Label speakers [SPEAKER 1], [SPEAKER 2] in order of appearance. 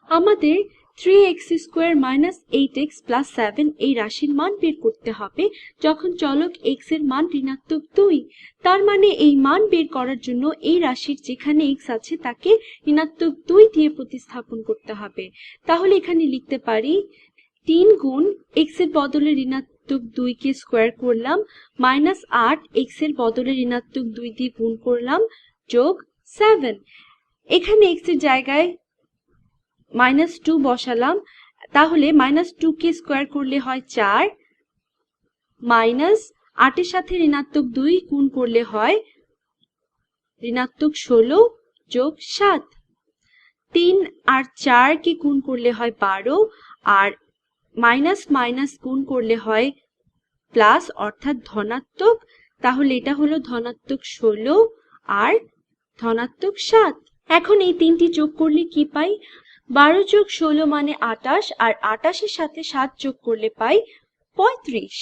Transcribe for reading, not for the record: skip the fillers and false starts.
[SPEAKER 1] আমাদের 3x square minus 8x plus 7 এই রাশির মান বের করতে হবে যখন চলক x এর মান ঋণাত্মক 2। তার মানে এই মান বের করার জন্য এই রাশির যেখানে x আছে তাকে ঋণাত্মক 2 দিয়ে প্রতিস্থাপন করতে হবে। তাহলে এখানে লিখতে পারি 3 গুণ x এর বদলে ঋণাত্মক 2 কে স্কয়ার করলাম মাইনাস 8 x এর বদলে ঋণাত্মক 2 দিয়ে গুণ করলাম যোগ 7। এখানে x এর জায়গায় -2 বসালাম, তাহলে -2 কে স্কয়ার করলে হয় 4 মাইনাস 8 এর সাথে ঋণাত্মক 2 গুণ করলে হয় ঋণাত্মক 16 যোগ 7। 3 আর 4 কে গুণ করলে হয় 12 আর মাইনাস মাইনাস গুণ করলে হয় প্লাস অর্থাৎ ধনাত্মক। তাহলে এটা হলো ধনাত্মক 16 আর ধনাত্মক 7। এখন এই তিনটি যোগ করলে কি পাই? 12 যোগ 16 মানে 28 আর 28 এর সাথে 7 যোগ করলে পাই 35।